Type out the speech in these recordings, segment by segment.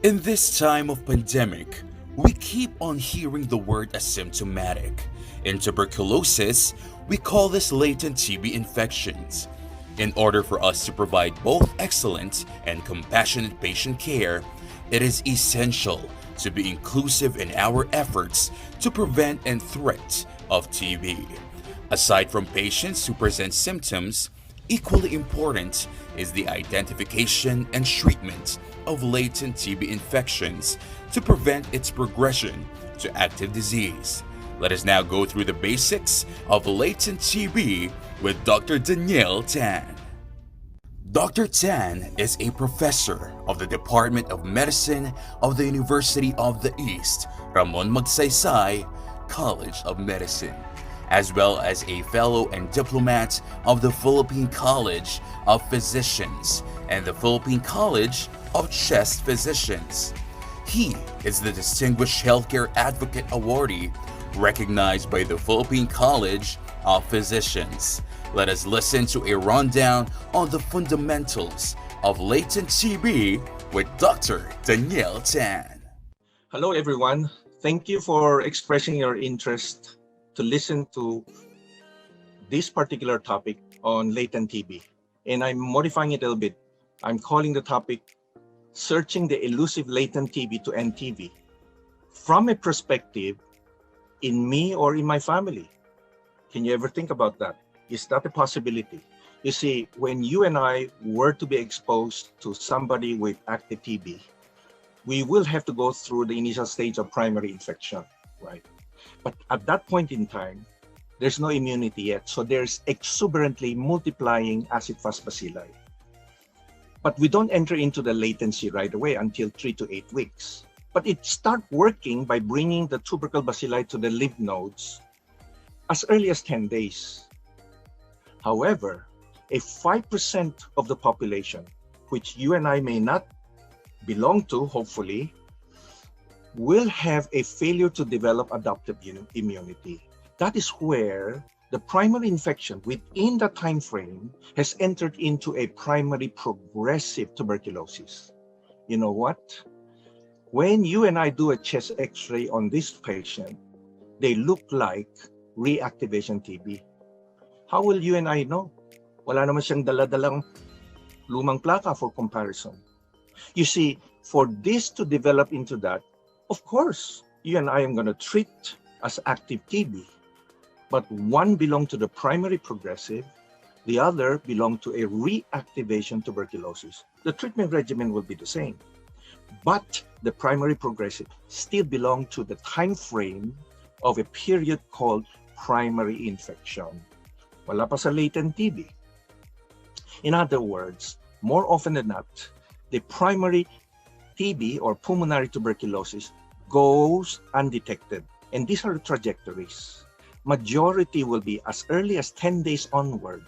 In this time of pandemic, we keep on hearing the word asymptomatic. In tuberculosis, we call this latent TB infections. In order for us to provide both excellent and compassionate patient care, it is essential to be inclusive in our efforts to prevent and threat of TB. Aside from patients who present symptoms, equally important is the identification and treatment of latent TB infections to prevent its progression to active disease. Let us now go through the basics of latent TB with Dr. Danielle Tan. Dr. Tan is a professor of the Department of Medicine of the University of the East, Ramon Magsaysay College of Medicine, as well as a fellow and diplomat of the Philippine College of Physicians and the Philippine College of Chest Physicians. He is the Distinguished Healthcare Advocate Awardee recognized by the Philippine College of Physicians. Let us listen to a rundown on the fundamentals of latent TB with Dr. Danielle Tan. Hello, everyone. Thank you for expressing your interest to listen to this particular topic on latent TB. And I'm modifying it a little bit. I'm calling the topic Searching the Elusive Latent TB to End TB from a perspective in me or in my family. Can you ever think about that? Is that a possibility? You see, when you and I were to be exposed to somebody with active TB, we will have to go through the initial stage of primary infection, right? But at that point in time, there's no immunity yet. So there's exuberantly multiplying acid-fast bacilli. But we don't enter into the latency right away until 3 to 8 weeks. But it starts working by bringing the tubercle bacilli to the lymph nodes as early as 10 days. However, a 5% of the population, which you and I may not belong to, hopefully, will have a failure to develop adaptive immunity. That is where the primary infection within the time frame has entered into a primary progressive tuberculosis. You know what? When you and I do a chest x-ray on this patient, they look like reactivation TB. How will you and I know? Wala naman siyang dala-dalang lumang plaka for comparison. You see, for this to develop into that, of course, you and I am going to treat as active TB. But one belongs to the primary progressive, the other belongs to a reactivation tuberculosis. The treatment regimen will be the same. But the primary progressive still belongs to the time frame of a period called primary infection. Wala pa sa latent TB. In other words, more often than not, the primary TB or pulmonary tuberculosis goes undetected. And these are the trajectories. Majority will be as early as 10 days onward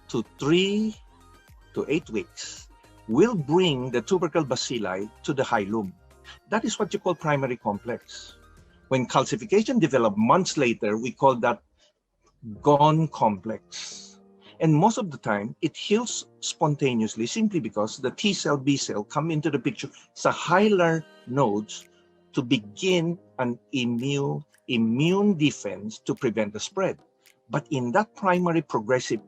to 3 to 8 weeks will bring the tubercle bacilli to the hilum. That is what you call primary complex. When calcification develops months later, we call that gone complex. And most of the time, it heals spontaneously simply because the T cell, B cell come into the picture sa hilar nodes to begin an immune defense to prevent the spread. But in that primary progressive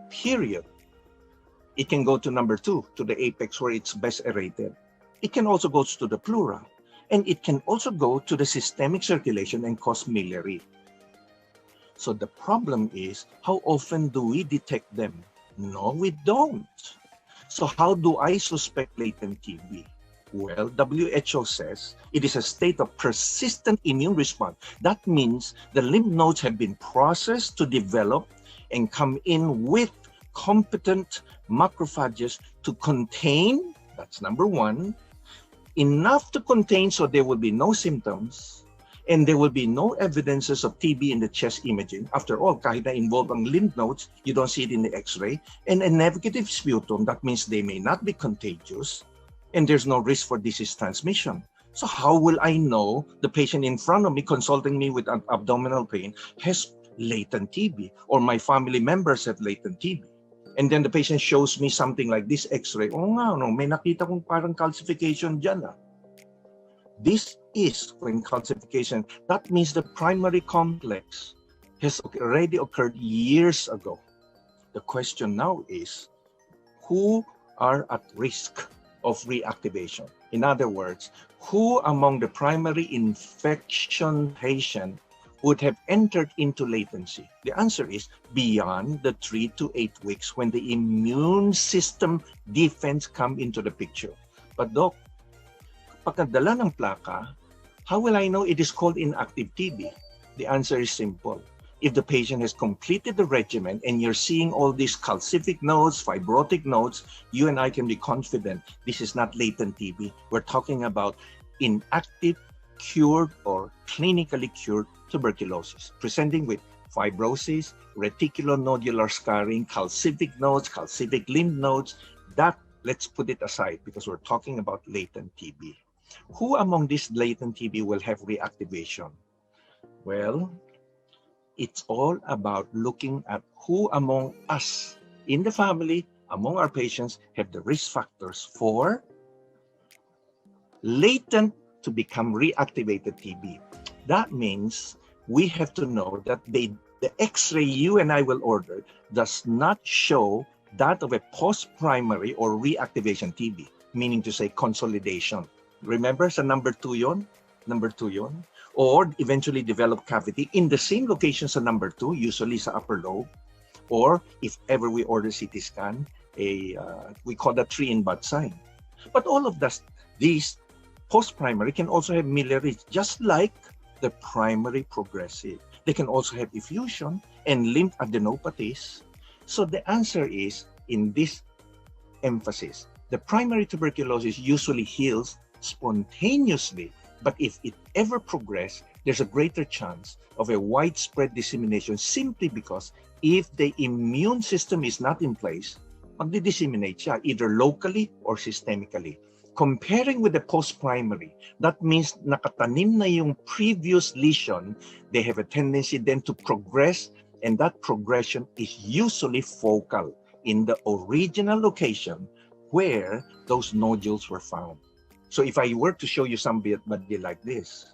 period, it can go to number 2, to the apex where it's best aerated. It can also go to the pleura, and it can also go to the systemic circulation and cause miliary. So the problem is, how often do we detect them? No, we don't. So how do I suspect latent TB? Well, WHO says it is a state of persistent immune response. That means the lymph nodes have been processed to develop and come in with competent macrophages to contain, that's number 1, enough to contain so there will be no symptoms and there will be no evidences of TB in the chest imaging. After all, kahit na involved ang lymph nodes, you don't see it in the x-ray. And a negative sputum, that means they may not be contagious and there's no risk for disease transmission. So how will I know the patient in front of me consulting me with an abdominal pain has latent TB or my family members have latent TB? And then the patient shows me something like this x-ray. Oh nga, no, may nakita kong parang calcification dyan. This is when calcification, that means the primary complex has already occurred years ago. The question now is, who are at risk of reactivation? In other words, who among the primary infection patient would have entered into latency? The answer is beyond the 3 to 8 weeks when the immune system defense come into the picture. But Doc, pagkadala ng plaka, how will I know it is called inactive TB? The answer is simple. If the patient has completed the regimen and you're seeing all these calcific nodes, fibrotic nodes, you and I can be confident this is not latent TB. We're talking about inactive, cured, or clinically cured tuberculosis, presenting with fibrosis, reticulonodular scarring, calcific nodes, calcific lymph nodes. That, let's put it aside because we're talking about latent TB. Who among this latent TB will have reactivation? Well, it's all about looking at who among us in the family, among our patients, have the risk factors for latent to become reactivated TB. That means we have to know that the X-ray you and I will order does not show that of a post-primary or reactivation TB, meaning to say consolidation. Remember sa number 2 yon? Number 2 yon? Or eventually develop cavity in the same location sa number 2, usually sa upper lobe. Or if ever we order CT scan, we call that 3-in-bud sign. But all of these post-primary can also have miliary, just like the primary progressive. They can also have effusion and lymphadenopathies. So the answer is in this emphasis. The primary tuberculosis usually heals spontaneously, but if it ever progresses, there's a greater chance of a widespread dissemination simply because if the immune system is not in place, magdi-disseminate siya either locally or systemically. Comparing with the post-primary, that means nakatanim na yung previous lesion, they have a tendency then to progress, and that progression is usually focal in the original location where those nodules were found. So if I were to show you somebody like this,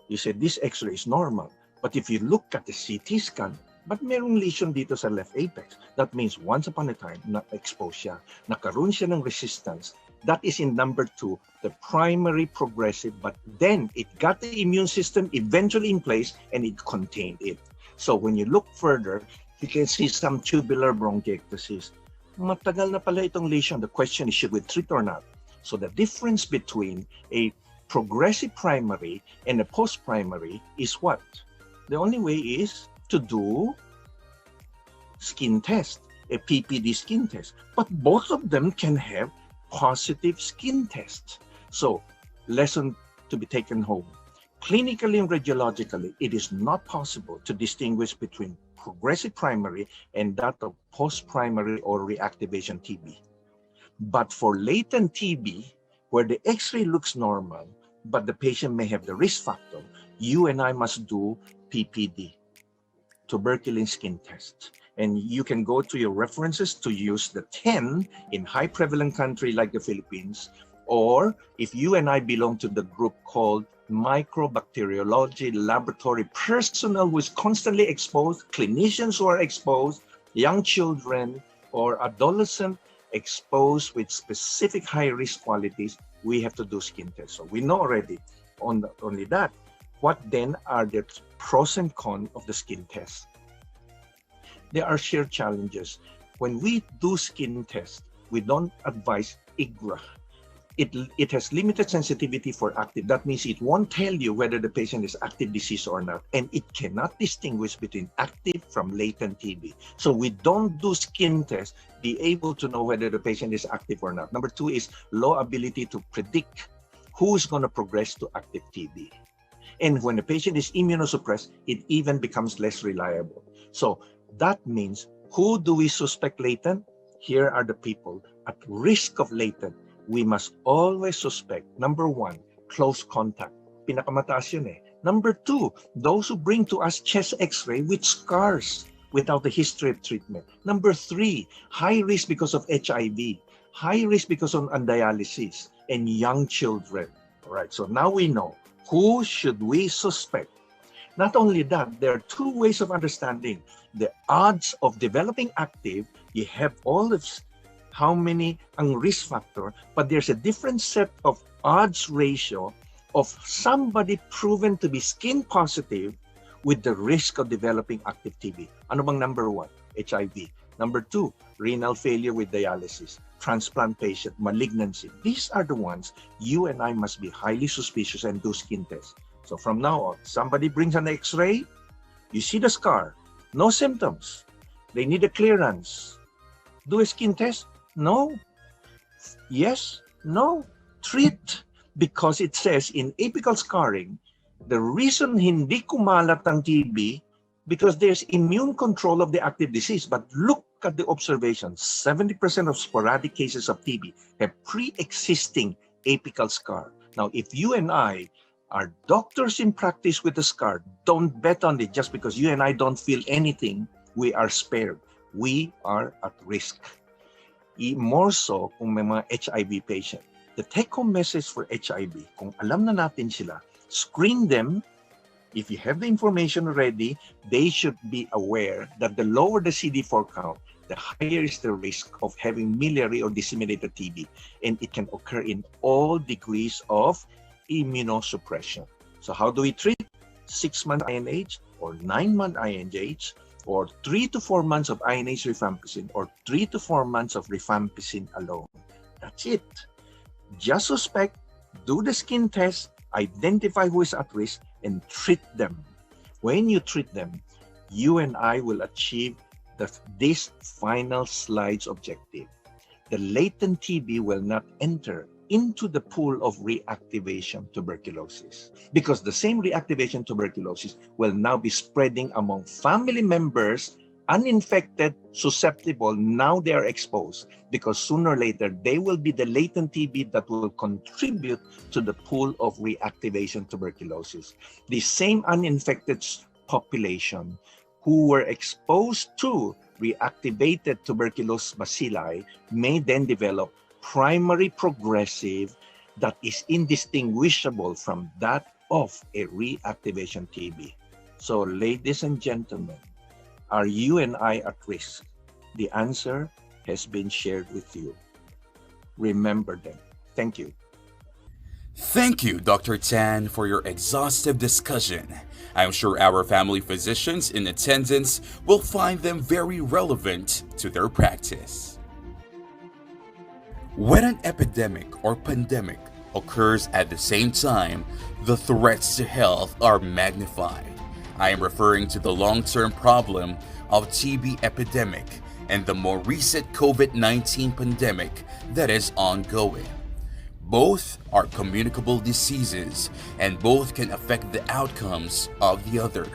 you said this X-ray is normal. But if you look at the CT scan, but merong lesion dito sa left apex, that means once upon a time, na-expose siya. Nakaroon siya ng resistance. That is in number 2, the primary progressive, but then it got the immune system eventually in place and it contained it. So when you look further, you can see some tubular bronchiectasis. Matagal na pala itong lesion. The question is, should we treat or not? So the difference between a progressive primary and a post-primary is what? The only way is to do skin test, a PPD skin test. But both of them can have positive skin test. So, lesson to be taken home. Clinically and radiologically, it is not possible to distinguish between progressive primary and that of post-primary or reactivation TB. But for latent TB, where the X-ray looks normal, but the patient may have the risk factor, you and I must do PPD, tuberculin skin test. And you can go to your references to use the 10 in high prevalent country like the Philippines, or if you and I belong to the group called microbacteriology laboratory personnel who is constantly exposed, clinicians who are exposed, young children or adolescent exposed with specific high-risk qualities, we have to do skin tests. So we know already on only that. What then are the pros and cons of the skin test? There are shared challenges. When we do skin tests, we don't advise IGRA. It has limited sensitivity for active. That means it won't tell you whether the patient is active disease or not, and it cannot distinguish between active from latent TB. So we don't do skin tests, be able to know whether the patient is active or not. Number 2 is low ability to predict who's going to progress to active TB. And when the patient is immunosuppressed, it even becomes less reliable. So that means, who do we suspect latent? Here are the people at risk of latent. We must always suspect, number 1, close contact. Pinakamataas yun eh. Number 2, those who bring to us chest X-ray with scars without a history of treatment. Number 3, high risk because of HIV, high risk because of dialysis, and young children. Right, so now we know who should we suspect. Not only that, there are two ways of understanding the odds of developing active. You have all of how many ang risk factor, but there's a different set of odds ratio of somebody proven to be skin positive with the risk of developing active TB. Ano bang number one? HIV. Number two, renal failure with dialysis, transplant patient, malignancy. These are the ones you and I must be highly suspicious and do skin tests. So from now on, somebody brings an X-ray, you see the scar, no symptoms. They need a clearance. Do a skin test? No. Yes? No. Treat. Because it says in apical scarring, the reason hindi kumalat ang TB because there's immune control of the active disease. But look at the observation. 70% of sporadic cases of TB have pre-existing apical scar. Now, if you and I are doctors in practice with a scar, don't bet on it just because you and I don't feel anything. We are spared. We are at risk. More so kung may mga HIV patient. The take-home message for HIV, kung alam na natin sila, screen them. If you have the information already, they should be aware that the lower the CD4 count, the higher is the risk of having miliary or disseminated TB. And it can occur in all degrees of immunosuppression. So how do we treat? 6-month INH or 9-month INH or 3 to 4 months of INH rifampicin or 3 to 4 months of rifampicin alone. That's it. Just suspect, do the skin test, identify who is at risk, and treat them. When you treat them, you and I will achieve this final slide's objective. The latent TB will not enter into the pool of reactivation tuberculosis because the same reactivation tuberculosis will now be spreading among family members, uninfected, susceptible. Now they are exposed because sooner or later they will be the latent TB that will contribute to the pool of reactivation tuberculosis. The same uninfected population who were exposed to reactivated tuberculosis bacilli may then develop primary progressive that is indistinguishable from that of a reactivation TB. So, ladies and gentlemen, are you and I at risk? The answer has been shared with you. Remember them. Thank you. Thank you, Dr. Tan, for your exhaustive discussion. I'm sure our family physicians in attendance will find them very relevant to their practice. When an epidemic or pandemic occurs at the same time, the threats to health are magnified. I am referring to the long-term problem of TB epidemic and the more recent COVID-19 pandemic that is ongoing. Both are communicable diseases and both can affect the outcomes of the other.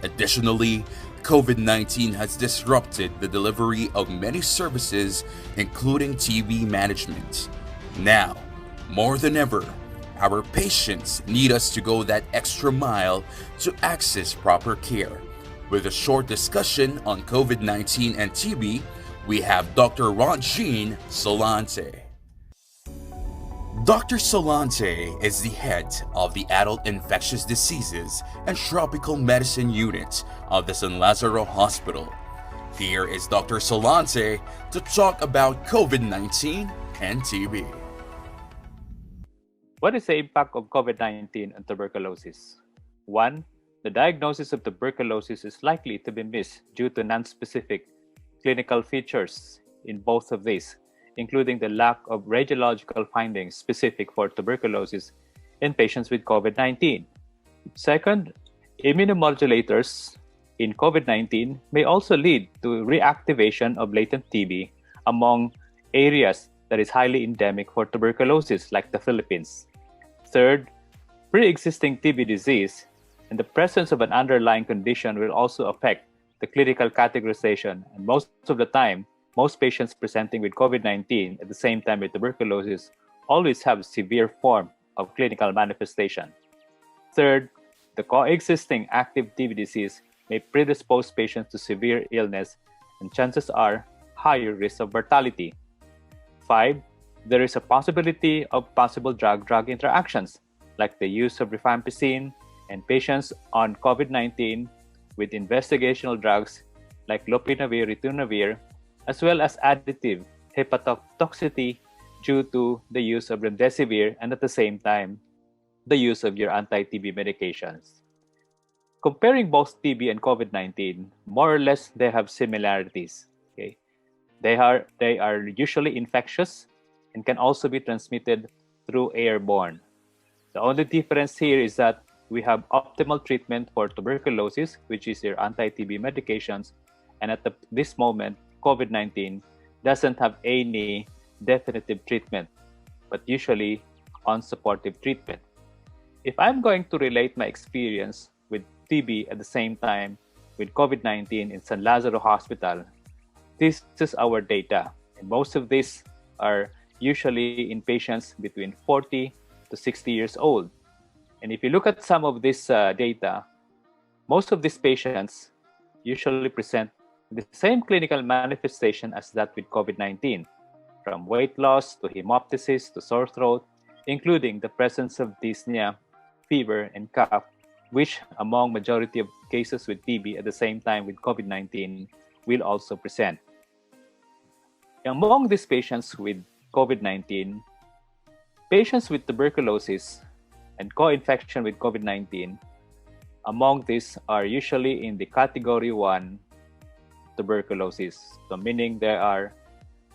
Additionally, COVID-19 has disrupted the delivery of many services, including TB management. Now, more than ever, our patients need us to go that extra mile to access proper care. With a short discussion on COVID-19 and TB, we have Dr. Rontgene Solante. Dr. Solante is the head of the Adult Infectious Diseases and Tropical Medicine Unit of the San Lazaro Hospital. Here is Dr. Solante to talk about COVID-19 and TB. What is the impact of COVID-19 on tuberculosis? 1. The diagnosis of tuberculosis is likely to be missed due to non-specific clinical features in both of these, including the lack of radiological findings specific for tuberculosis in patients with COVID-19. Second, immunomodulators in COVID-19 may also lead to reactivation of latent TB among areas that is highly endemic for tuberculosis, like the Philippines. Third, pre-existing TB disease and the presence of an underlying condition will also affect the clinical categorization, and most of the time, most patients presenting with COVID-19 at the same time with tuberculosis always have a severe form of clinical manifestation. Third, the coexisting active TB disease may predispose patients to severe illness and chances are higher risk of mortality. 5, there is a possibility of possible drug-drug interactions like the use of rifampicin, and patients on COVID-19 with investigational drugs like lopinavir, ritonavir, as well as additive hepatotoxicity due to the use of remdesivir and at the same time, the use of your anti-TB medications. Comparing both TB and COVID-19, more or less they have similarities. Okay, they are usually infectious and can also be transmitted through airborne. The only difference here is that we have optimal treatment for tuberculosis, which is your anti-TB medications, and at this moment, COVID-19 doesn't have any definitive treatment, but usually on supportive treatment. If I'm going to relate my experience with TB at the same time with COVID-19 in San Lazaro Hospital, this is our data. And most of these are usually in patients between 40 to 60 years old. And if you look at some of this data, most of these patients usually present the same clinical manifestation as that with COVID-19, from weight loss to hemoptysis to sore throat, including the presence of dyspnea, fever, and cough, which among majority of cases with TB at the same time with COVID-19 will also present. Among these patients with COVID-19, patients with tuberculosis and co-infection with COVID-19, among these are usually in the category 1 tuberculosis, so meaning there are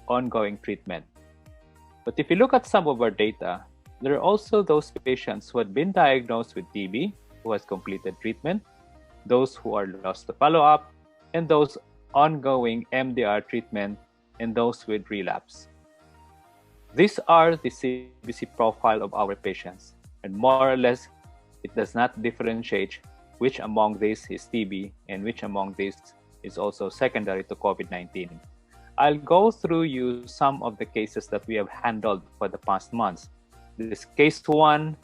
ongoing treatment. But if you look at some of our data, there are also those patients who had been diagnosed with TB, who has completed treatment, those who are lost to follow-up, and those ongoing MDR treatment, and those with relapse. These are the CBC profile of our patients, and more or less, it does not differentiate which among these is TB and which among these is also secondary to COVID-19. I'll go through you some of the cases that we have handled for the past months. This case 1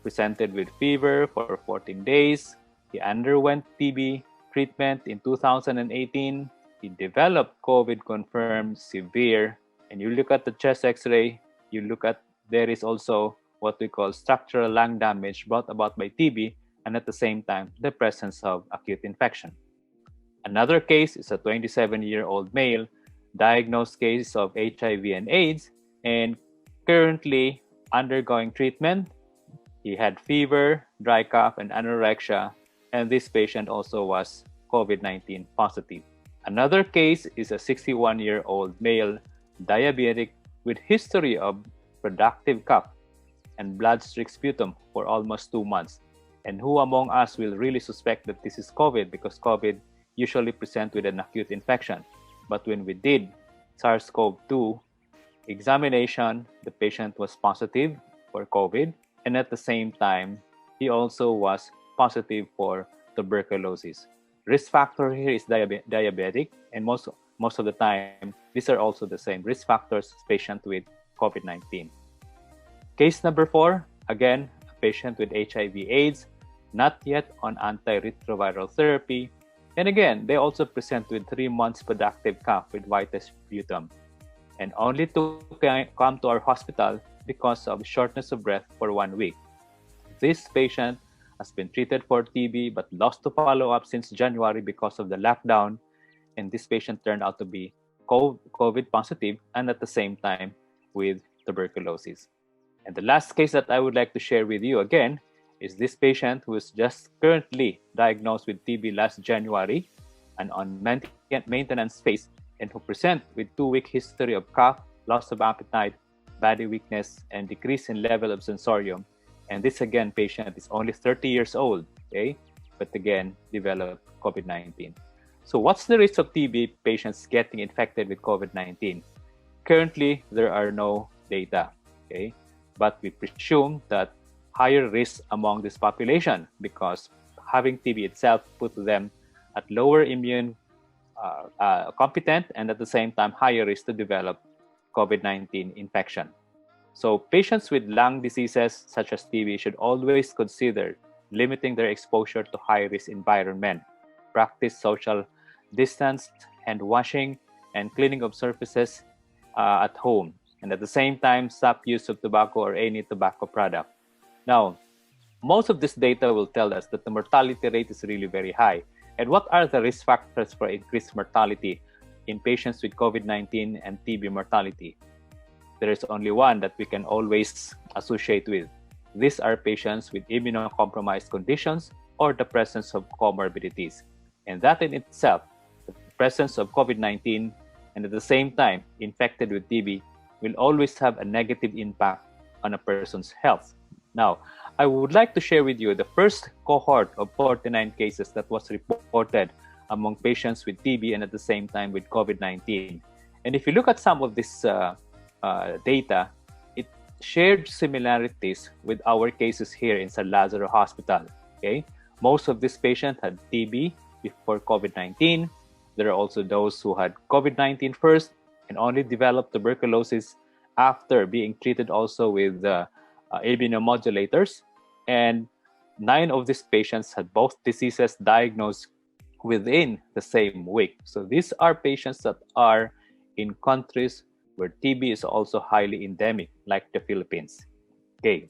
presented with fever for 14 days. He underwent TB treatment in 2018. He developed COVID-confirmed severe. And you look at the chest x-ray, you look at there is also what we call structural lung damage brought about by TB, and at the same time, the presence of acute infection. Another case is a 27-year-old male, diagnosed case of HIV and AIDS, and currently undergoing treatment. He had fever, dry cough, and anorexia, and this patient also was COVID-19 positive. Another case is a 61-year-old male, diabetic with history of productive cough and blood-streaked sputum for almost 2 months, and who among us will really suspect that this is COVID, because COVID usually present with an acute infection. But when we did SARS-CoV-2 examination, the patient was positive for COVID, and at the same time, he also was positive for tuberculosis. Risk factor here is diabetic, and most of the time, these are also the same risk factors as patient with COVID-19. Case number 4, again, a patient with HIV/AIDS, not yet on antiretroviral therapy, and again, they also present with 3 months productive cough with whitish sputum, and only to come to our hospital because of shortness of breath for 1 week. This patient has been treated for TB but lost to follow-up since January because of the lockdown, and this patient turned out to be COVID positive and at the same time with tuberculosis. And the last case that I would like to share with you again is this patient who is just currently diagnosed with TB last January and on maintenance phase, and who present with 2-week history of cough, loss of appetite, body weakness, and decrease in level of sensorium. And this again patient is only 30 years old, okay? But again, developed COVID-19. So what's the risk of TB patients getting infected with COVID-19? Currently, there are no data, okay? But we presume that higher risk among this population because having TB itself put them at lower immune competent and at the same time higher risk to develop COVID-19 infection. So patients with lung diseases such as TB should always consider limiting their exposure to high-risk environment, practice social distance, hand washing, and cleaning of surfaces at home, and at the same time stop use of tobacco or any tobacco product. Now, most of this data will tell us that the mortality rate is really very high. And what are the risk factors for increased mortality in patients with COVID-19 and TB mortality? There is only one that we can always associate with. These are patients with immunocompromised conditions or the presence of comorbidities. And that in itself, the presence of COVID-19 and at the same time infected with TB will always have a negative impact on a person's health. Now, I would like to share with you the first cohort of 49 cases that was reported among patients with TB and at the same time with COVID-19. And if you look at some of this data, it shared similarities with our cases here in San Lazaro Hospital. Okay, most of these patients had TB before COVID-19. There are also those who had COVID-19 first and only developed tuberculosis after being treated also with immunomodulators. And 9 of these patients had both diseases diagnosed within the same week. So these are patients that are in countries where TB is also highly endemic, like the Philippines. Okay.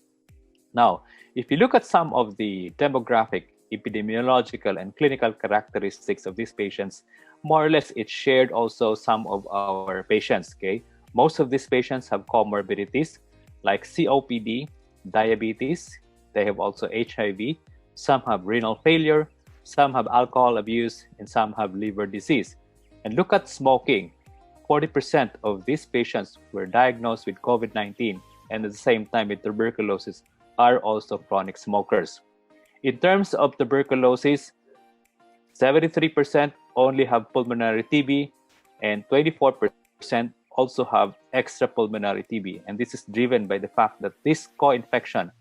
Now, if you look at some of the demographic, epidemiological, and clinical characteristics of these patients, more or less it shared also some of our patients. Okay. Most of these patients have comorbidities like COPD, diabetes. They have also HIV. Some have renal failure. Some have alcohol abuse, and some have liver disease. And look at smoking. 40% of these patients were diagnosed with COVID-19 and at the same time with tuberculosis are also chronic smokers. In terms of tuberculosis, 73% only have pulmonary TB and 24% also have extrapulmonary TB. And this is driven by the fact that this co-infection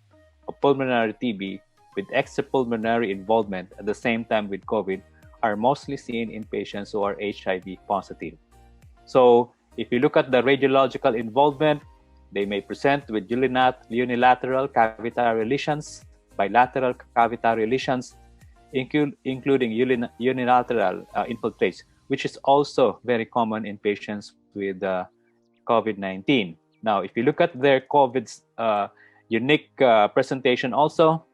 of pulmonary TB with extrapulmonary involvement at the same time with COVID are mostly seen in patients who are HIV positive. So if you look at the radiological involvement, they may present with unilateral cavitary lesions, bilateral cavitary lesions, including unilateral infiltrates, which is also very common in patients with COVID-19. Now, if you look at their COVID's unique presentation also,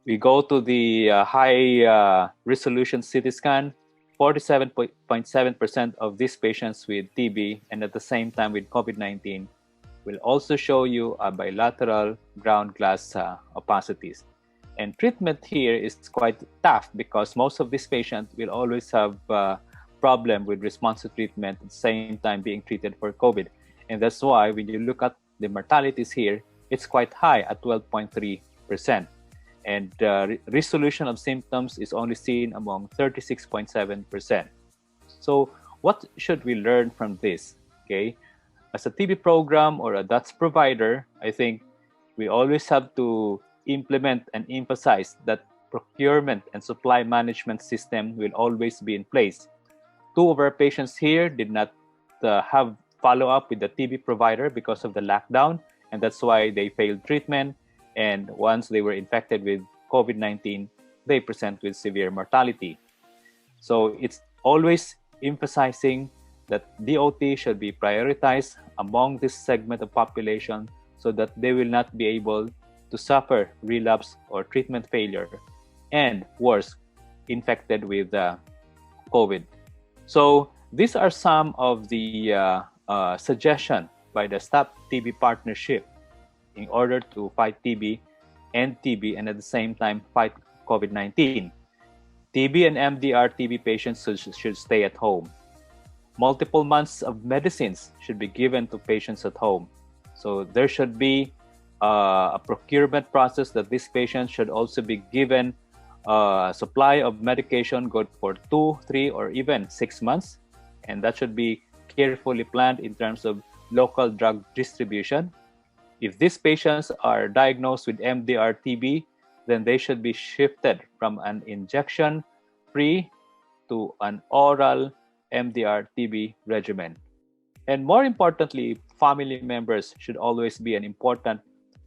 we go to the high resolution CT scan. 47.7% of these patients with TB and at the same time with COVID-19 will also show you a bilateral ground glass opacities. And treatment here is quite tough because most of these patients will always have problem with response to treatment at the same time being treated for COVID. And that's why when you look at the mortalities here, it's quite high at 12.3%. And resolution of symptoms is only seen among 36.7%. So what should we learn from this? Okay, as a TB program or a DOTS provider, I think we always have to implement and emphasize that procurement and supply management system will always be in place. 2 of our patients here did not have follow-up with the TB provider because of the lockdown, and that's why they failed treatment. And once they were infected with COVID-19, they present with severe mortality. So it's always emphasizing that DOT should be prioritized among this segment of population so that they will not be able to suffer relapse or treatment failure and worse, infected with COVID. So these are some of the suggestions by the Stop TB Partnership in order to fight TB and TB and at the same time fight COVID-19. TB and MDR TB patients should stay at home. Multiple months of medicines should be given to patients at home. So there should be a procurement process that these patients should also be given a supply of medication good for 2, 3, or even 6 months. And that should be carefully planned in terms of local drug distribution. If these patients are diagnosed with MDR TB, then they should be shifted from an injection-free to an oral MDR TB regimen. And more importantly, family members should always be an important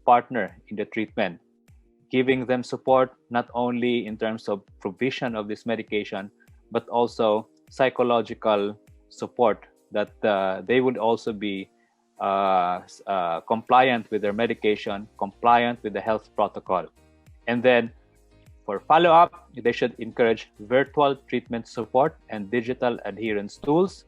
partner in the treatment, giving them support not only in terms of provision of this medication, but also psychological support that they would also be compliant with their medication, compliant with the health protocol. And then for follow-up, they should encourage virtual treatment support and digital adherence tools,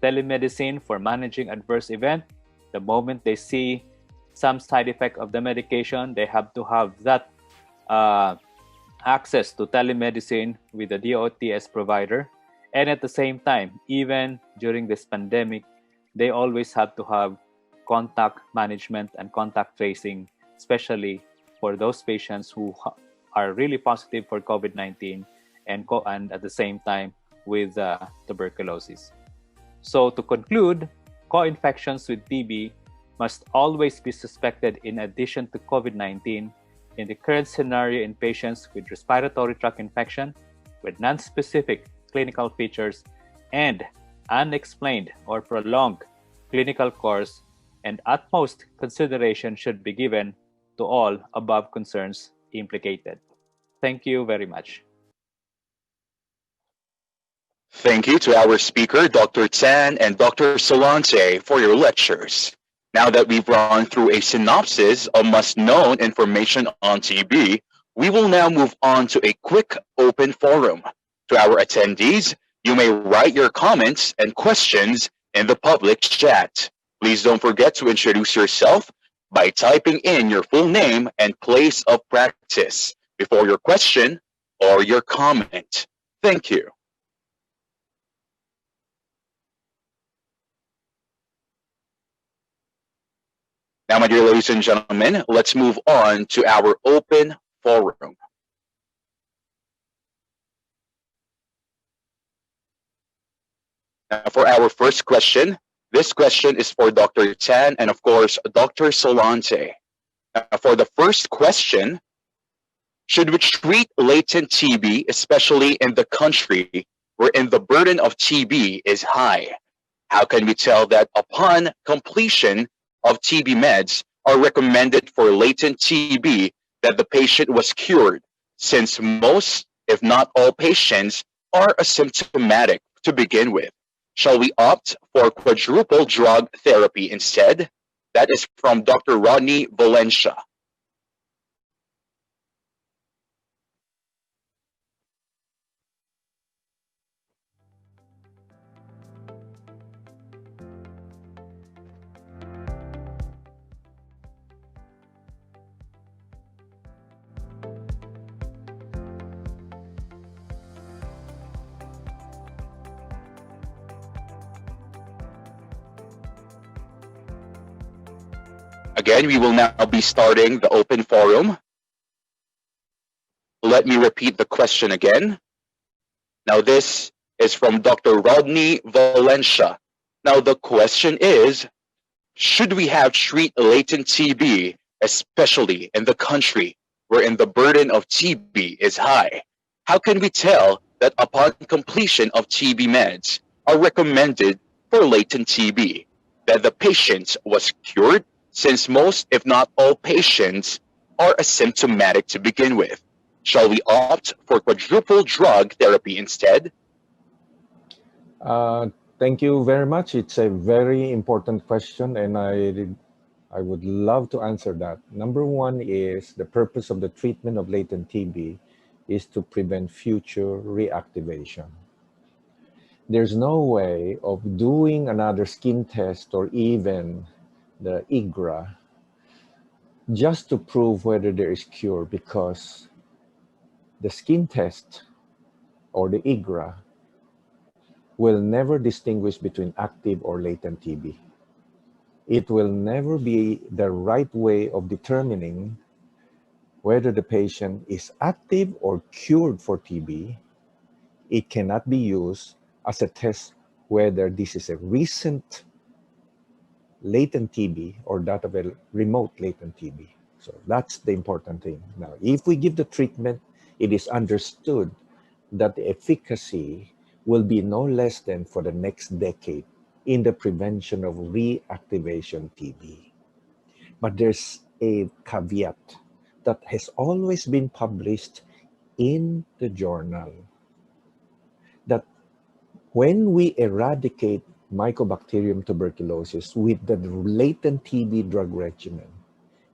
telemedicine for managing adverse event. The moment they see some side effect of the medication, they have to have that access to telemedicine with the DOTS provider. And at the same time, even during this pandemic, they always have to have contact management and contact tracing, especially for those patients who are really positive for COVID-19 and at the same time with tuberculosis. So to conclude, co-infections with TB must always be suspected in addition to COVID-19 in the current scenario in patients with respiratory tract infection with non-specific clinical features and unexplained or prolonged clinical course, and utmost consideration should be given to all above concerns implicated. Thank you very much. Thank you to our speaker, Dr. Tan and Dr. Solante, for your lectures. Now that we've run through a synopsis of must-known information on TB, we will now move on to a quick open forum. To our attendees, you may write your comments and questions in the public chat. Please don't forget to introduce yourself by typing in your full name and place of practice before your question or your comment. Thank you. Now, my dear ladies and gentlemen, let's move on to our open forum. Now, for our first question, this question is for Dr. Tan and, of course, Dr. Solante. For the first question, should we treat latent TB, especially in the country wherein the burden of TB is high? How can we tell that upon completion of TB meds are recommended for latent TB that the patient was cured, since most, if not all patients, are asymptomatic to begin with? Shall we opt for quadruple drug therapy instead? That is from Dr. Rodney Valencia. Again, we will now be starting the open forum. Let me repeat the question again. Now, this is from Dr. Rodney Valencia. Now, the question is, should we have treat latent TB, especially in the country wherein the burden of TB is high? How can we tell that upon completion of TB meds are recommended for latent TB, that the patient was cured, since most, if not all patients, are asymptomatic to begin with? Shall we opt for quadruple drug therapy instead? Thank you very much. It's a very important question, and I would love to answer that. Number one is the purpose of the treatment of latent TB is to prevent future reactivation. There's no way of doing another skin test or even the IGRA just to prove whether there is cure, because the skin test or the IGRA will never distinguish between active or latent TB. It will never be the right way of determining whether the patient is active or cured for TB. It cannot be used as a test whether this is a recent latent TB or that of a remote latent TB. So that's the important thing. Now, if we give the treatment, it is understood that the efficacy will be no less than for the next decade in the prevention of reactivation TB. But there's a caveat that has always been published in the journal, that when we eradicate Mycobacterium tuberculosis with the latent TB drug regimen,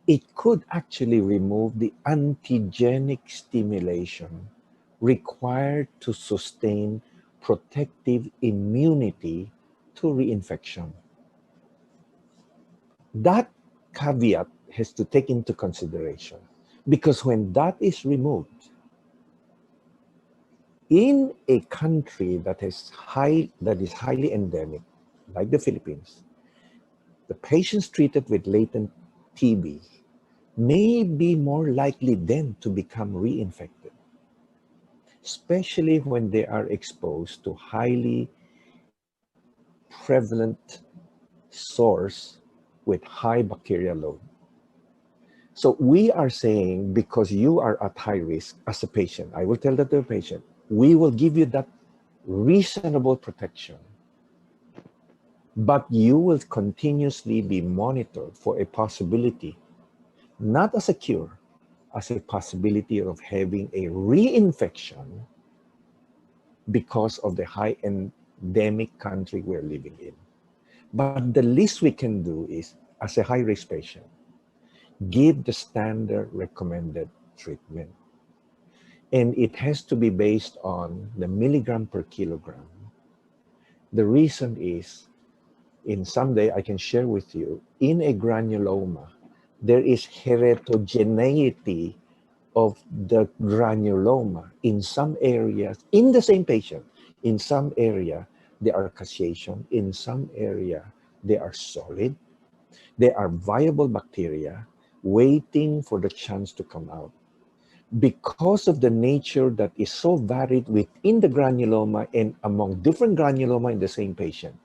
it could actually remove the antigenic stimulation required to sustain protective immunity to reinfection. That caveat has to take into consideration, because when that is removed, in a country that is highly endemic, like the Philippines, the patients treated with latent TB may be more likely then to become reinfected, especially when they are exposed to highly prevalent source with high bacterial load. So we are saying, because you are at high risk as a patient, I will tell that to the patient, we will give you that reasonable protection, but you will continuously be monitored for a possibility, not as a cure, as a possibility of having a reinfection because of the high endemic country we're living in. But the least we can do is, as a high-risk patient, give the standard recommended treatment. And it has to be based on the milligram per kilogram. The reason is, in someday I can share with you, in a granuloma, there is heterogeneity of the granuloma in some areas, in the same patient. In some area, they are caseation. In some area, they are solid. They are viable bacteria waiting for the chance to come out. Because of the nature that is so varied within the granuloma and among different granuloma in the same patient,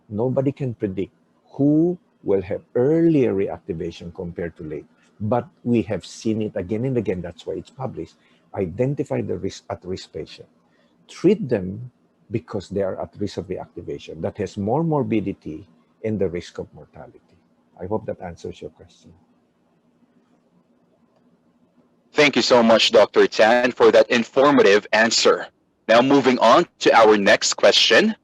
nobody can predict who will have earlier reactivation compared to late. But we have seen it again and again. That's why it's published. Identify the at-risk patient. Treat them because they are at risk of reactivation. That has more morbidity and the risk of mortality. I hope that answers your question. Thank you so much, Dr. Tan, for that informative answer. Now moving on to our next question.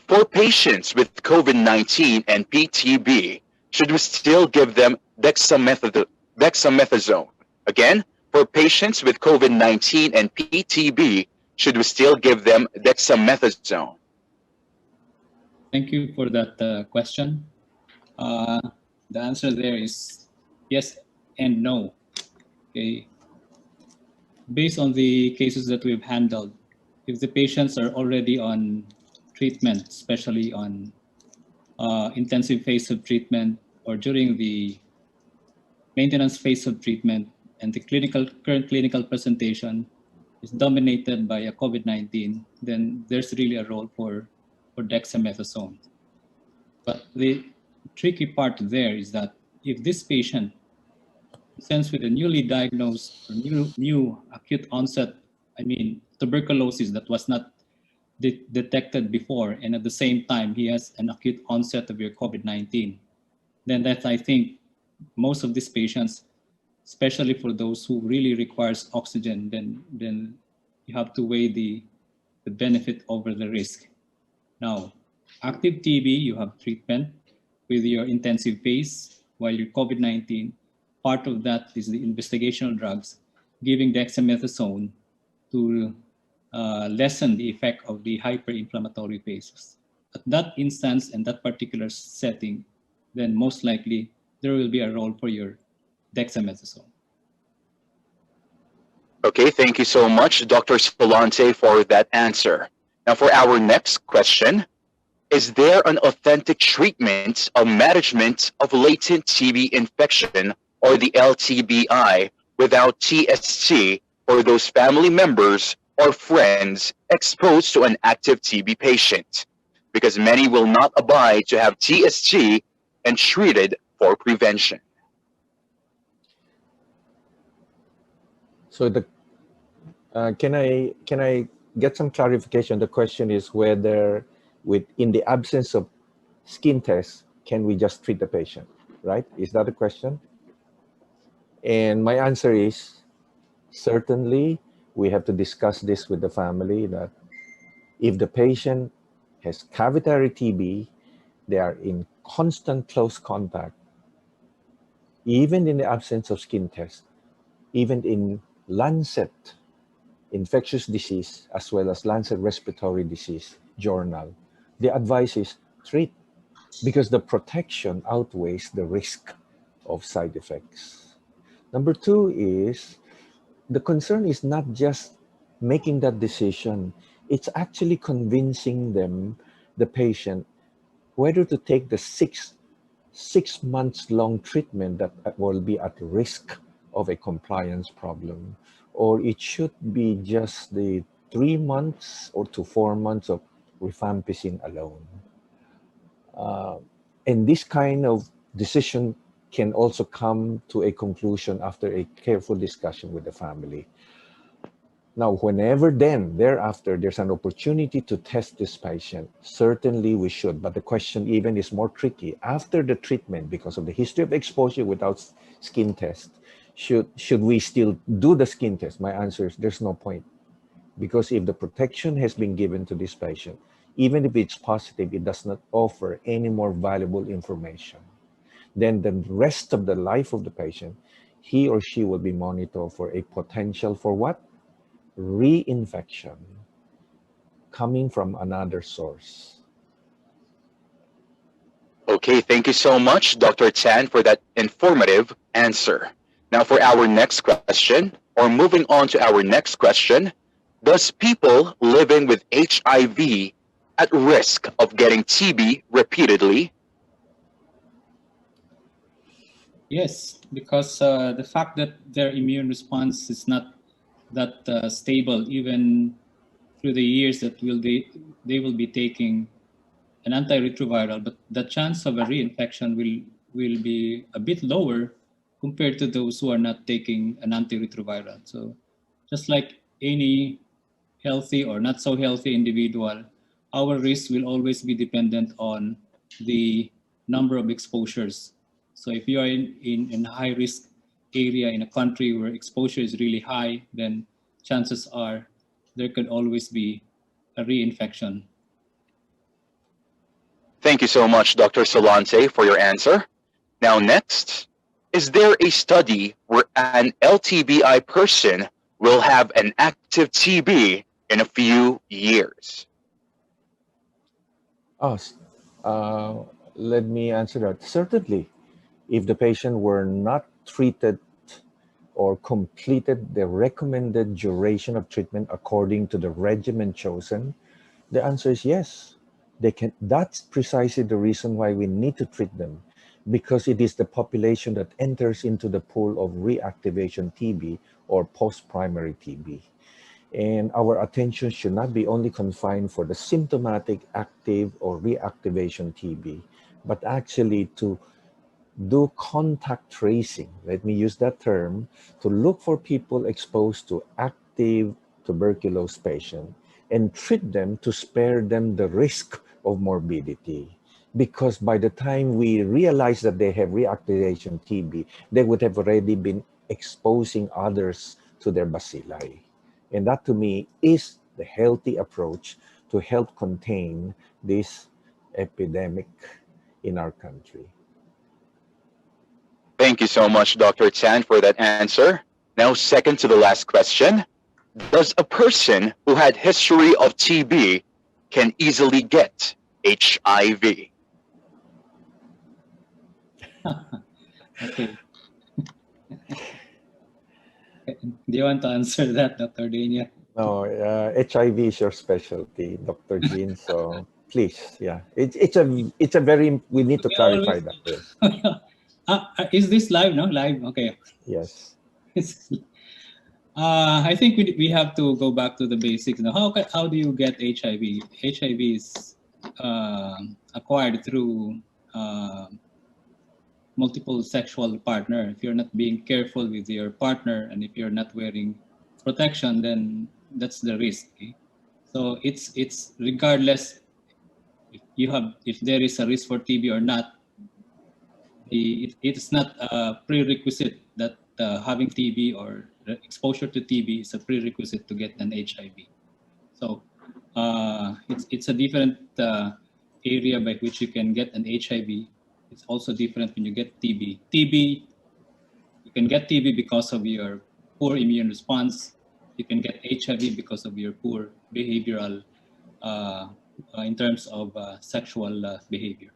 For patients with COVID-19 and PTB, should we still give them dexamethasone? Again, for patients with COVID-19 and PTB, should we still give them dexamethasone? Thank you for that question. The answer there is yes and no. Okay. Based on the cases that we've handled, if the patients are already on treatment, especially on intensive phase of treatment or during the maintenance phase of treatment, and the current clinical presentation is dominated by a COVID-19, then there's really a role for dexamethasone. But the tricky part there is that if this patient presents with a newly diagnosed or new acute onset, tuberculosis that was not detected before, and at the same time he has an acute onset of your COVID-19, then that, I think, most of these patients, especially for those who really requires oxygen, then you have to weigh the benefit over the risk. Now, active TB, you have treatment with your intensive phase, while your COVID-19, part of that is the investigational drugs, giving dexamethasone to lessen the effect of the hyperinflammatory phases. At that instance and that particular setting, then most likely there will be a role for your dexamethasone. Okay, thank you so much, Dr. Solante, for that answer. Now for our next question, is there an authentic treatment or management of latent TB infection, or the LTBI, without TST for those family members or friends exposed to an active TB patient? Because many will not abide to have TST and treated for prevention. So can I get some clarification? The question is whether, in the absence of skin tests, can we just treat the patient, right? Is that the question? And my answer is, certainly we have to discuss this with the family, that if the patient has cavitary TB, they are in constant close contact, even in the absence of skin test, even in Lancet infectious disease as well as Lancet respiratory disease journal, the advice is treat, because the protection outweighs the risk of side effects. Number two is, the concern is not just making that decision, it's actually convincing them, the patient, whether to take the six months long treatment that will be at risk of a compliance problem, or it should be just the 3 months or to 4 months of rifampicin alone. And this kind of decision can also come to a conclusion after a careful discussion with the family. Now, whenever thereafter, there's an opportunity to test this patient, certainly we should. But the question even is more tricky. After the treatment, because of the history of exposure without skin test, should we still do the skin test? My answer is there's no point. Because if the protection has been given to this patient, even if it's positive, it does not offer any more valuable information. Then the rest of the life of the patient, he or she will be monitored for a potential for what? Reinfection coming from another source. Okay, thank you so much, Dr. Tan, for that informative answer. Now for our next question, or moving on to our next question, does people living with HIV at risk of getting TB repeatedly? Yes, because the fact that their immune response is not that stable, even through the years that they will be taking an antiretroviral, but the chance of a reinfection will be a bit lower compared to those who are not taking an antiretroviral. So just like any healthy or not so healthy individual, our risk will always be dependent on the number of exposures. So if you are in a high risk area in a country where exposure is really high, then chances are there could always be a reinfection. Thank you so much, Dr. Solante, for your answer. Now next, is there a study where an LTBI person will have an active TB in a few years? Let me answer that. Certainly, if the patient were not treated or completed the recommended duration of treatment according to the regimen chosen, the answer is yes. They can. That's precisely the reason why we need to treat them, because it is the population that enters into the pool of reactivation TB or post-primary TB. And our attention should not be only confined for the symptomatic active or reactivation TB, but actually to do contact tracing, let me use that term, to look for people exposed to active tuberculosis patients and treat them to spare them the risk of morbidity. Because by the time we realize that they have reactivation TB, they would have already been exposing others to their bacilli. And that to me is the healthy approach to help contain this epidemic in our country. Thank you so much, Dr. Tan, for that answer. Now, second to the last question, does a person who had history of TB can easily get HIV? Okay. Do you want to answer that, Dr. Daniel? No, HIV is your specialty, Dr. Jean. So please, yeah, it's a very, we need to clarify that. Yes. Is this live? No, live. Okay. Yes. I think we have to go back to the basics. Now, how do you get HIV? HIV is acquired through multiple sexual partner. If you're not being careful with your partner and if you're not wearing protection, then that's the risk. Okay? So it's regardless if there is a risk for TB or not. It's not a prerequisite that having TB or exposure to TB is a prerequisite to get an HIV. So it's a different area by which you can get an HIV. It's also different when you get TB. You can get TB because of your poor immune response. You can get HIV because of your poor behavioral in terms of sexual behavior.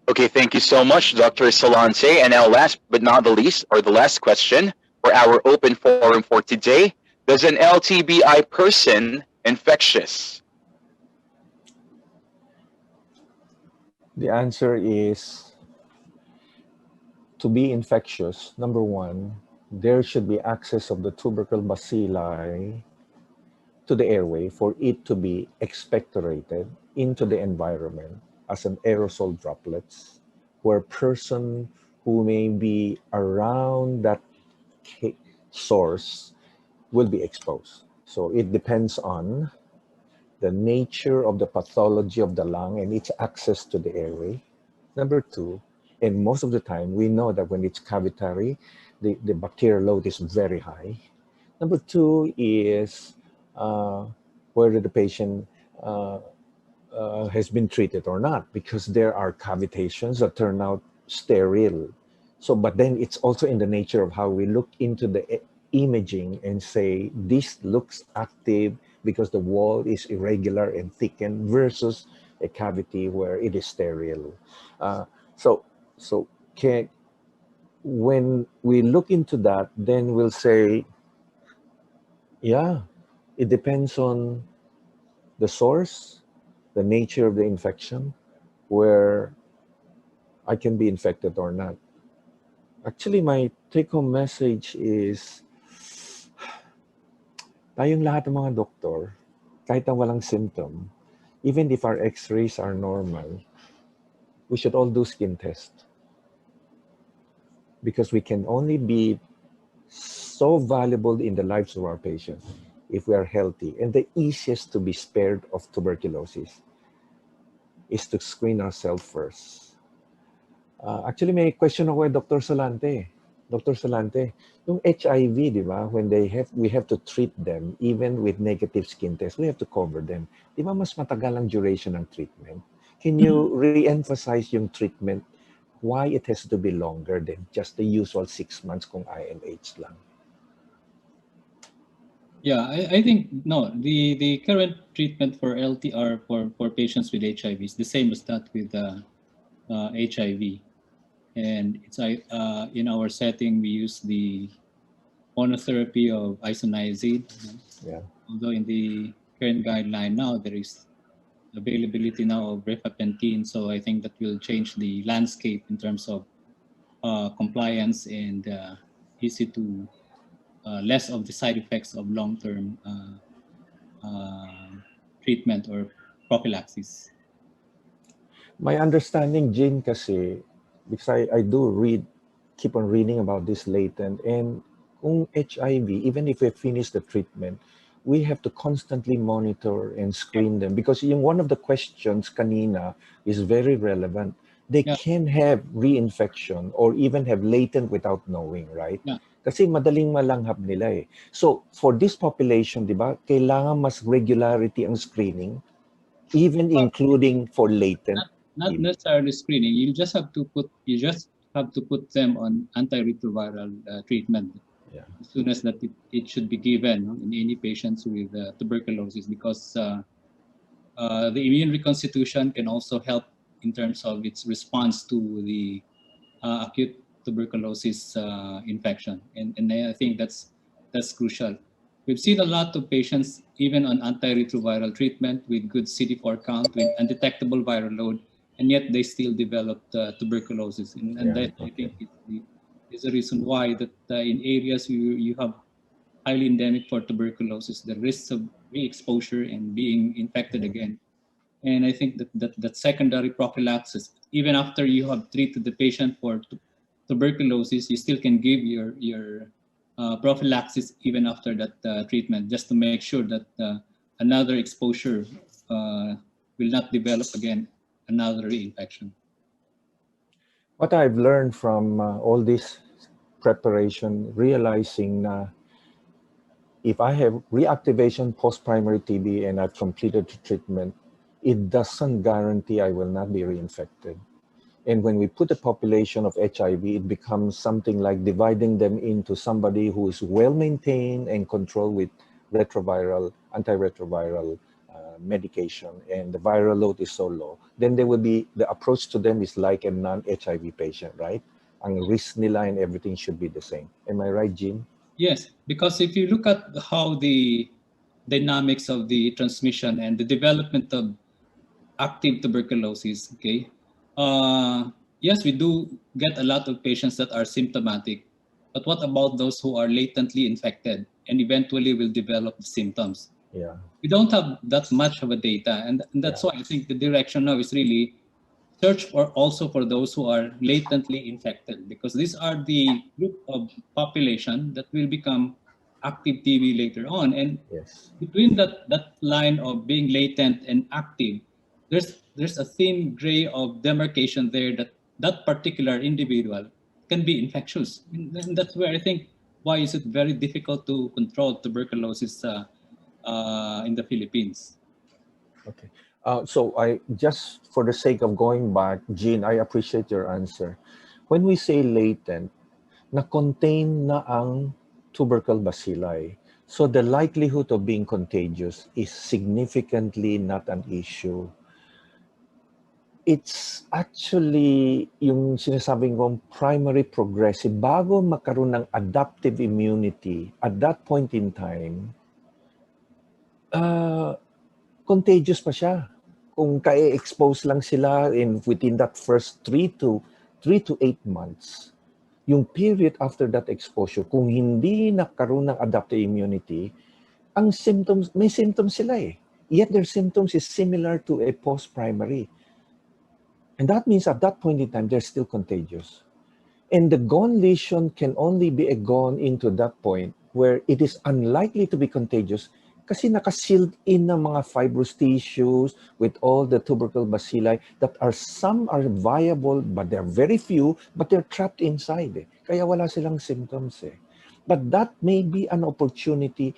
Okay, thank you so much, Dr. Solante. And now, last but not the least, or the last question for our open forum for today: does an LTBI person infectious? The answer is, to be infectious, number one, there should be access of the tubercle bacilli to the airway for it to be expectorated into the environment as an aerosol droplets, where person who may be around that source will be exposed. So it depends on the nature of the pathology of the lung and its access to the airway. Number two, and most of the time we know that when it's cavitary, the bacterial load is very high. Number two is whether the patient has been treated or not, because there are cavitations that turn out sterile. So, but then it's also in the nature of how we look into the imaging and say, this looks active because the wall is irregular and thickened versus a cavity where it is sterile. When we look into that, then we'll say, yeah, it depends on the source, the nature of the infection, where I can be infected or not. Actually, my take-home message is, tayong lahat ng mga doktor, kahit na walang symptom, even if our x-rays are normal, we should all do skin test. Because we can only be so valuable in the lives of our patients if we are healthy. And the easiest to be spared of tuberculosis is to screen ourselves first. Actually, may question ako kay Dr. Solante. Dr. Solante, yung HIV, di ba, when we have to treat them, even with negative skin test, we have to cover them. Di ba mas matagal ang duration ng treatment? Can you re-emphasize yung treatment, why it has to be longer than just the usual 6 months kung IMH lang? Yeah, I think, no, the current treatment for LTR for patients with HIV is the same as that with HIV. And it's in our setting, we use the monotherapy of isoniazid. Yeah. Although in the current guideline now, there is availability now of rifampicin, so I think that will change the landscape in terms of compliance and easy to less of the side effects of long-term treatment or prophylaxis. My understanding, Jane, kasi, because I do keep on reading about this latent, and kung HIV, even if we finish the treatment, we have to constantly monitor and screen them, because one of the questions kanina is very relevant. They can have reinfection or even have latent without knowing, right? Yeah. Kasi madaling malanghap nila eh. So for this population, di ba, kailangan mas regularity ang screening, even including for latent. Not necessarily screening. You just have to put them on antiretroviral treatment. Yeah. As soon as that it should be given in any patients with tuberculosis, because the immune reconstitution can also help in terms of its response to the acute tuberculosis infection, and I think that's crucial. We've seen a lot of patients even on antiretroviral treatment with good CD4 count, with undetectable viral load, and yet they still developed tuberculosis, and that I think is the reason why that in areas you have highly endemic for tuberculosis, the risks of re-exposure and being infected again. And I think that secondary prophylaxis, even after you have treated the patient for tuberculosis, you still can give your prophylaxis even after that treatment, just to make sure that another exposure will not develop again another reinfection. What I've learned from all this preparation, realizing na If I have reactivation post-primary TB and I've completed the treatment, it doesn't guarantee I will not be reinfected. And when we put a population of HIV, it becomes something like dividing them into somebody who is well-maintained and controlled with retroviral, antiretroviral medication, and the viral load is so low. Then there will be, the approach to them is like a non-HIV patient, right? Ang risk nila and everything should be the same. Am I right, Jean? Yes, because if you look at how the dynamics of the transmission and the development of active tuberculosis, okay, yes, we do get a lot of patients that are symptomatic, but what about those who are latently infected and eventually will develop the symptoms? Yeah. We don't have that much of a data, and that's why I think the direction now is really search for also for those who are latently infected, because these are the group of population that will become active TB later on. And Yes. between that line of being latent and active, there's a thin gray of demarcation there that that particular individual can be infectious. And that's where I think why is it very difficult to control tuberculosis in the Philippines. Okay. So I just for the sake of going back, Jean, I appreciate your answer. When we say latent, na-contain na ang tubercle bacilli. So the likelihood of being contagious is significantly not an issue. It's actually yung sinasabing kong primary progressive. Bago makaroon ng adaptive immunity, at that point in time, contagious pa siya. Kung ka-expose lang sila within that first 3 to 8 months, yung period after that exposure, kung hindi nakaroon ng adaptive immunity, ang symptoms, may symptoms sila eh. Yet their symptoms is similar to a post-primary. And that means at that point in time, they're still contagious. And the gone lesion can only be a gone into that point where it is unlikely to be contagious kasi naka-sealed in ng mga fibrous tissues with all the tubercle bacilli that are, some are viable, but they're very few, but they're trapped inside eh. Kaya wala silang symptoms eh. But that may be an opportunity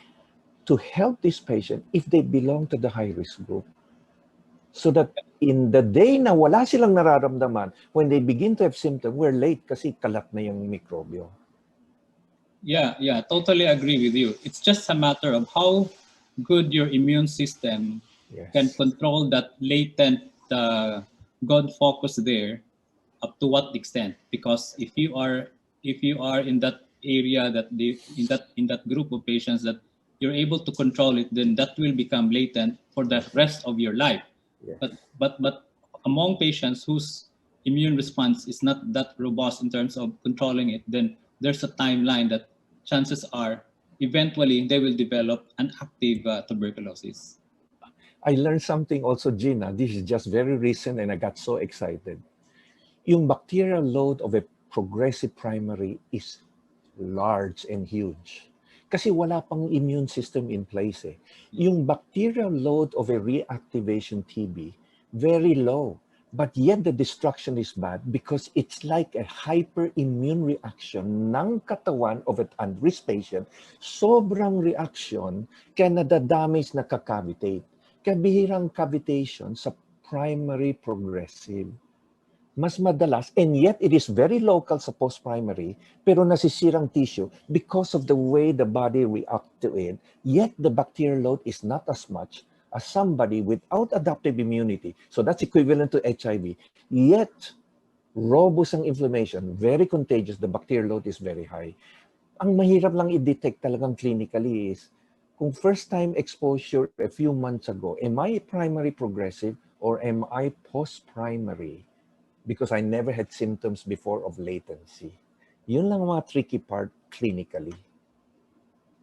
to help this patient if they belong to the high-risk group. So that in the day na wala silang nararamdaman, when they begin to have symptoms, we're late kasi kalat na yung mikrobyo. Yeah, totally agree with you. It's just a matter of how good your immune system can control that latent God focus there, up to what extent. Because if you are in that area in that group of patients that you're able to control it, then that will become latent for the rest of your life. Yes. But among patients whose immune response is not that robust in terms of controlling it, then there's a timeline that chances are eventually they will develop an active tuberculosis. I learned something also, Gina. This is just very recent and I got so excited. Yung bacterial load of a progressive primary is large and huge. Kasi wala pang immune system in place eh. Yung bacterial load of a reactivation TB, very low. But yet the destruction is bad because it's like a hyperimmune reaction ng katawan of an at-risk patient. Sobrang reaction kaya nadadamage na kakavitate. Kabihirang cavitation sa primary progressive. Mas madalas, and yet it is very local sa post-primary, pero nasisirang tissue because of the way the body reacts to it, yet the bacterial load is not as much as somebody without adaptive immunity. So that's equivalent to HIV. Yet, robust ang inflammation, very contagious, the bacterial load is very high. Ang mahirap lang i-detect talagang clinically is, kung first-time exposure a few months ago, am I primary progressive or am I post-primary? Because I never had symptoms before of latency. Yun lang ang mga tricky part clinically.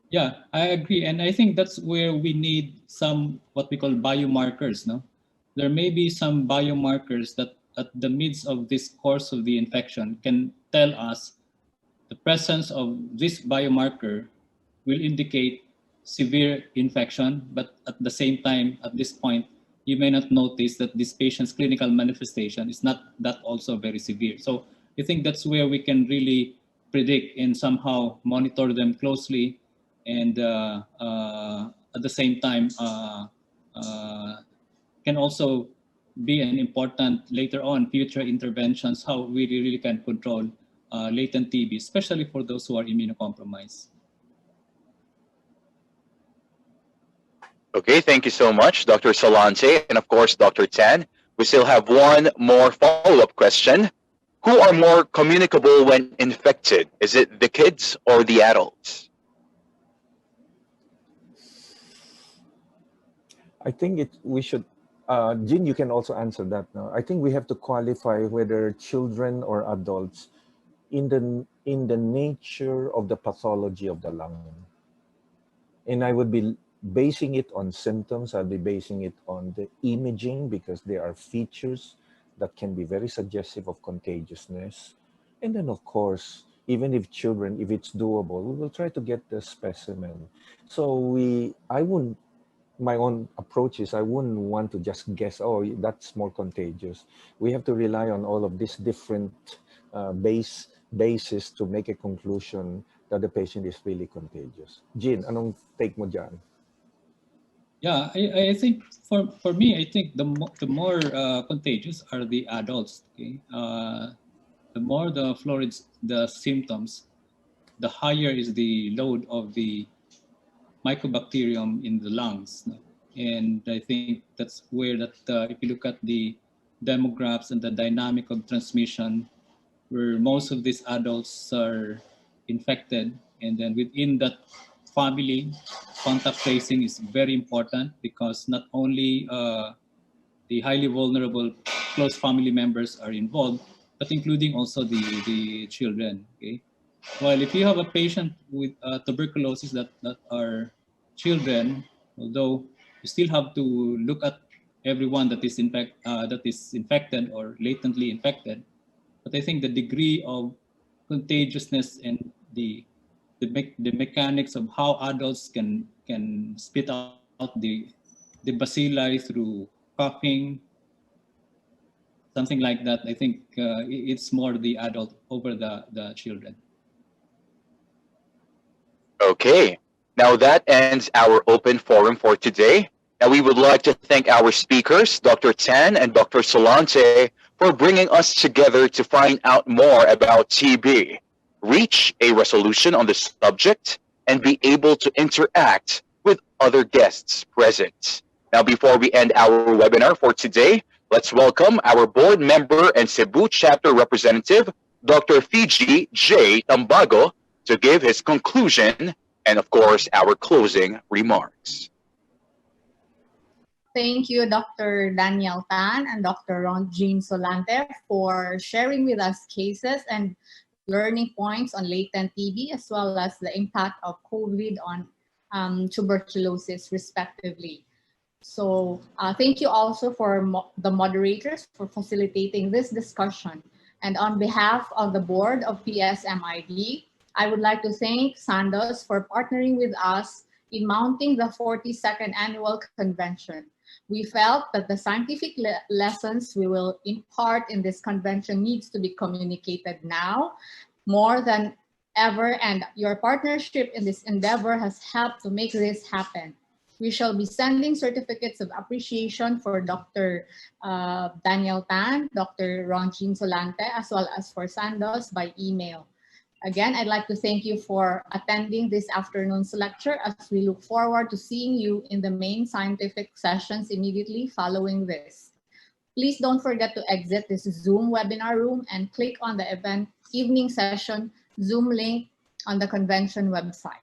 Yeah, I agree. And I think that's where we need some what we call biomarkers. No, there may be some biomarkers that at the midst of this course of the infection can tell us the presence of this biomarker will indicate severe infection, but at the same time, at this point, you may not notice that this patient's clinical manifestation is not that also very severe. So I think that's where we can really predict and somehow monitor them closely and at the same time can also be an important later on future interventions, how we really can control latent TB, especially for those who are immunocompromised. Okay, thank you so much, Dr. Solante, and of course, Dr. Tan. We still have one more follow-up question. Who are more communicable when infected? Is it the kids or the adults? I think we should, Jin, you can also answer that now. I think we have to qualify whether children or adults in the nature of the pathology of the lung. And I would be basing it on symptoms. I'll be basing it on the imaging because there are features that can be very suggestive of contagiousness. And then of course, even if children, if it's doable, we will try to get the specimen. So my own approach is I wouldn't want to just guess, oh, that's more contagious. We have to rely on all of these different bases to make a conclusion that the patient is really contagious. Jin, anong take mo dyan? Yeah, I think for me, I think the more contagious are the adults. Okay, the more the symptoms, the higher is the load of the mycobacterium in the lungs. And I think that's where if you look at the demographics and the dynamic of transmission, where most of these adults are infected, and then within that family, contact tracing is very important because not only the highly vulnerable close family members are involved, but including also the children. Okay, while if you have a patient with tuberculosis that are children, although you still have to look at everyone that is infected or latently infected, but I think the degree of contagiousness and the mechanics of how adults can spit out the bacilli through coughing, something like that. I think it's more the adult over the children. Okay, now that ends our open forum for today. And we would like to thank our speakers, Dr. Tan and Dr. Solante, for bringing us together to find out more about TB, reach a resolution on the subject, and be able to interact with other guests present. Now, before we end our webinar for today, let's welcome our board member and Cebu chapter representative, Dr. Fiji J. Tambago, to give his conclusion and, of course, our closing remarks. Thank you, Dr. Danielle Tan and Dr. Rontgene Solante for sharing with us cases and learning points on latent TB, as well as the impact of COVID on tuberculosis, respectively. So thank you also for the moderators for facilitating this discussion. And on behalf of the board of FPSMID, I would like to thank Sandoz for partnering with us in mounting the 42nd annual convention. We felt that the scientific lessons we will impart in this convention needs to be communicated now more than ever, and your partnership in this endeavor has helped to make this happen. We shall be sending certificates of appreciation for Dr. Danielle Tan, Dr. Rontgene Solante, as well as for Sandoz by email. Again, I'd like to thank you for attending this afternoon's lecture as we look forward to seeing you in the main scientific sessions immediately following this. Please don't forget to exit this Zoom webinar room and click on the event evening session Zoom link on the convention website.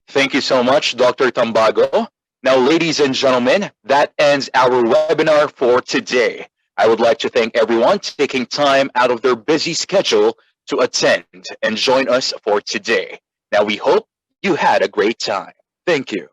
Thank you so much, Dr. Tambago. Now, ladies and gentlemen, that ends our webinar for today. I would like to thank everyone taking time out of their busy schedule to attend and join us for today. Now, we hope you had a great time. Thank you.